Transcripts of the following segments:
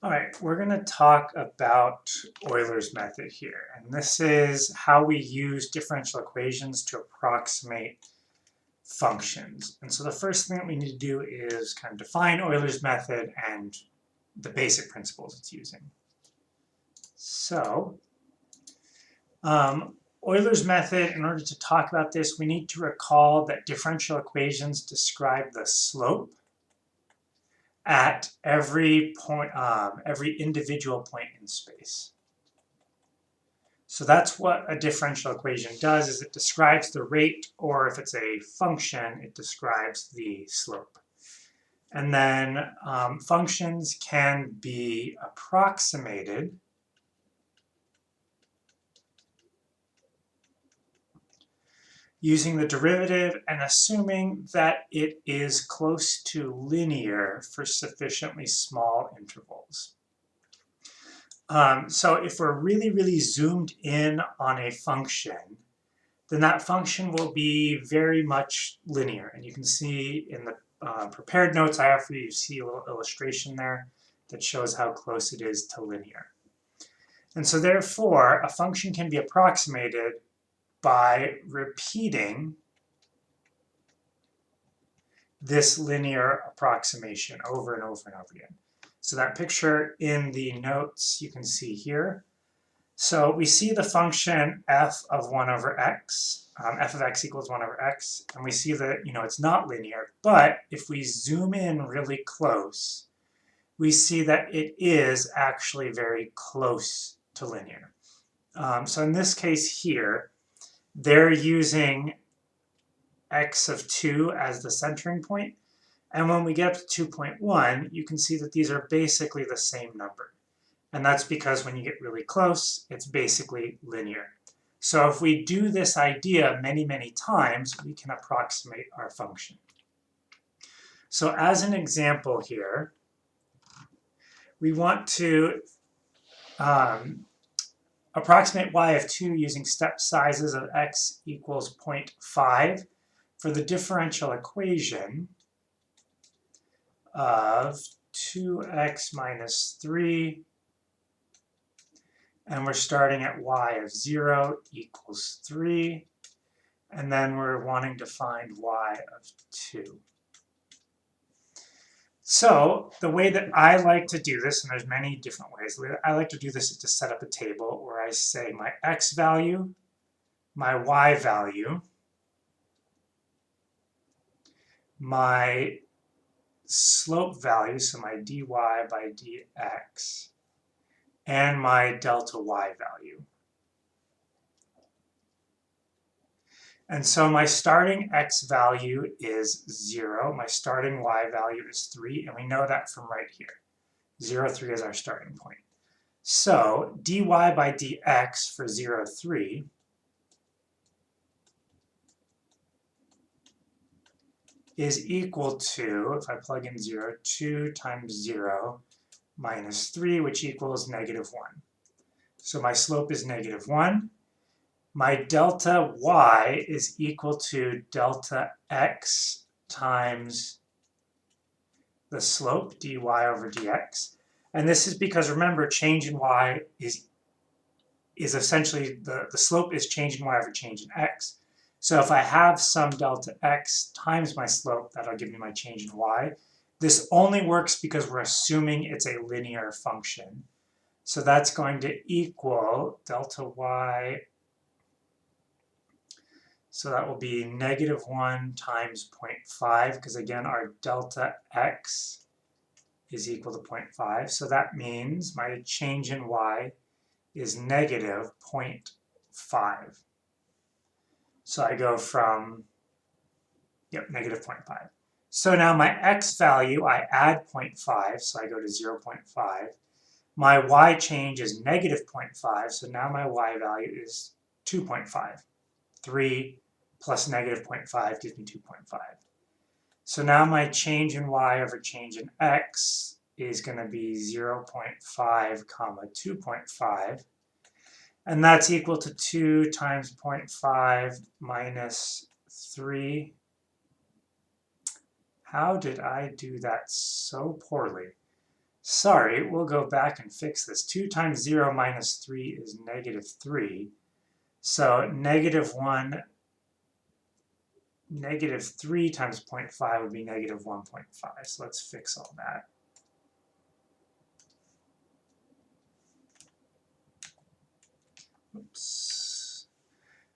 All right, we're going to talk about Euler's method here, and this is how we use differential equations to approximate functions. And so the first thing that we need to do is kind of define Euler's method and the basic principles it's using. So Euler's method, in order to talk about this, we need to recall that differential equations describe the slope at every point, every individual point in space. So that's what a differential equation does, is it describes the rate, or if it's a function, it describes the slope. And then functions can be approximated using the derivative and assuming that it is close to linear for sufficiently small intervals. So if we're really zoomed in on a function, then that function will be very much linear. And you can see in the prepared notes I have for you, you see a little illustration there that shows how close it is to linear. And so therefore, a function can be approximated by repeating this linear approximation over and over and over again. So that picture in the notes you can see here. So we see the function f of 1 over x, f of x equals 1 over x, and we see that, it's not linear, but if we zoom in really close, we see that it is actually very close to linear. So in this case here, they're using x of 2 as the centering point, and when we get up to 2.1, you can see that these are basically the same number. And that's because when you get really close, it's basically linear. So if we do this idea many times, we can approximate our function. So as an example here, we want to approximate y of 2 using step sizes of x equals 0.5 for the differential equation of 2x minus 3, and we're starting at y of 0 equals 3, and then we're wanting to find y of 2. So the way that I like to do this, and there's many different ways, the way that I like to do this is to set up a table where I say my x value, my y value, my slope value, so my dy by dx, and my delta y value. And so my starting x value is 0, my starting y value is 3, and we know that from right here. 0, 3 is our starting point. So dy by dx for 0, 3 is equal to, if I plug in 0, 2 times 0 minus 3, which equals negative 1. So my slope is negative 1. My delta y is equal to delta x times the slope, dy over dx. And this is because, remember, change in y is essentially, the slope is change in y over change in x. So if I have some delta x times my slope, that'll give me my change in y. This only works because we're assuming it's a linear function. So that's going to equal delta y. So that will be negative 1 times 0.5, because again, our delta x is equal to 0.5. So that means my change in y is negative 0.5. So I go from, negative 0.5. So now my x value, I add 0.5, so I go to 0.5. My y change is negative 0.5, so now my y value is 2.5. 3 plus negative 0.5 gives me 2.5. So now my change in y over change in x is going to be 0.5 comma 2.5. And that's equal to 2 times 0.5 minus 3. How did I do that so poorly? Sorry, we'll go back and fix this. 2 times 0 minus 3 is negative 3. So negative 3 times 0.5 would be negative 1.5. So let's fix all that. Oops.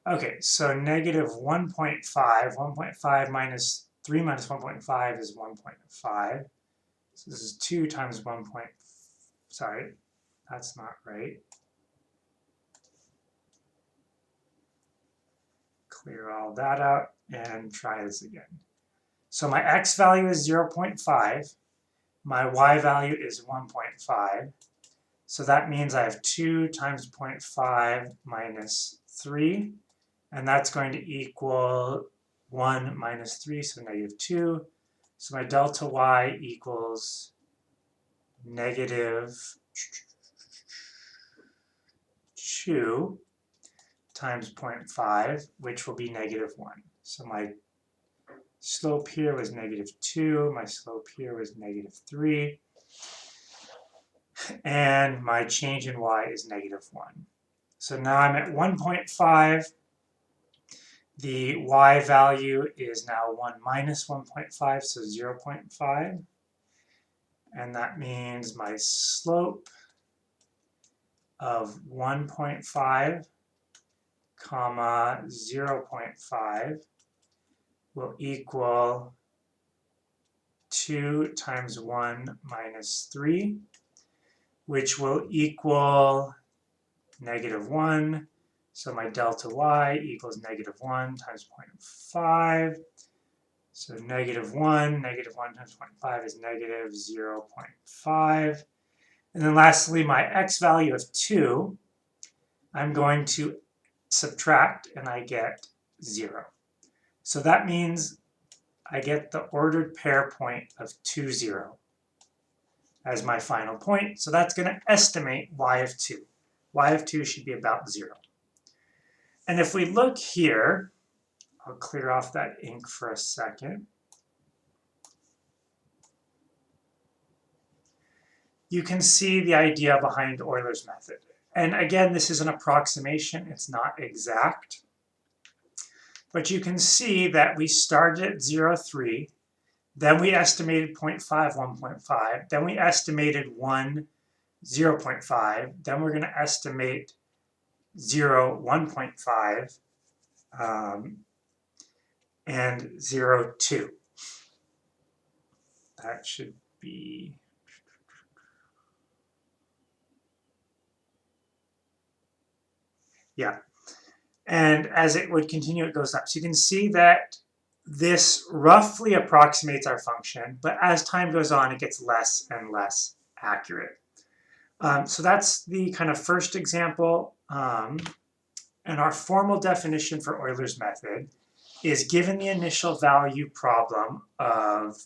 Okay, so negative 1.5. 1.5 minus 3 minus 1.5 is 1.5. So this is 2 times 1. Sorry, that's not right. Clear all that out and try this again. So my x value is 0.5. My y value is 1.5. So that means I have 2 times 0.5 minus 3. And that's going to equal 1 minus 3, so negative 2. So my delta y equals negative 2 times 0.5, which will be negative 1. So my slope here was negative 2, my slope here was negative 3, and my change in y is negative 1. So now I'm at 1.5. The y value is now 1 minus 1.5, so 0.5. And that means my slope of 1.5 comma 0.5 will equal 2 times 1 minus 3, which will equal negative 1. So my delta y equals negative 1 times 0.5. So negative 1 times 0.5 is negative 0.5. And then lastly, my x value of 2, I'm going to subtract and I get 0. So that means I get the ordered pair point of 2, 0 as my final point. So that's going to estimate y of 2. Y of 2 should be about 0. And if we look here, I'll clear off that ink for a second. You can see the idea behind Euler's method. And again, this is an approximation, it's not exact. But you can see that we started at 0, 3, then we estimated 0.5, 1.5, then we estimated 1, 0.5, then we're going to estimate 0, 1.5, and 0, 2. That should be... yeah. And as it would continue, it goes up. So you can see that this roughly approximates our function, but as time goes on, it gets less and less accurate. So that's the kind of first example. And our formal definition for Euler's method is given the initial value problem of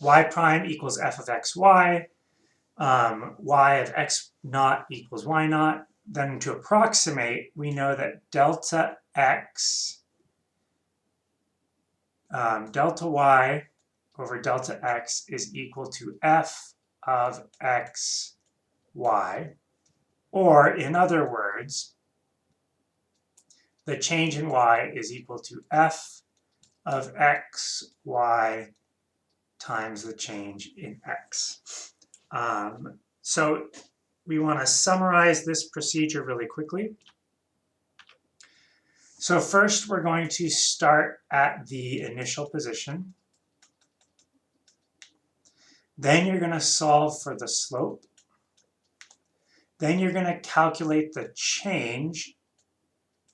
y prime equals f of xy, y of x naught equals y naught. Then to approximate, we know that delta x, delta y over delta x is equal to f of x, y. Or in other words, the change in y is equal to f of x, y times the change in x. So we want to summarize this procedure really quickly. So first we're going to start at the initial position. Then you're going to solve for the slope. Then you're going to calculate the change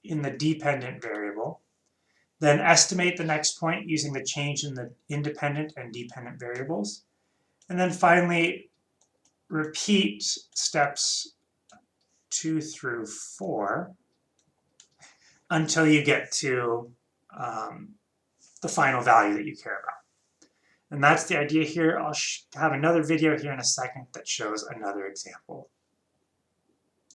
in the dependent variable. Then estimate the next point using the change in the independent and dependent variables. And then finally, repeat steps 2 through 4 until you get to the final value that you care about. And that's the idea here. I'll have another video here in a second that shows another example.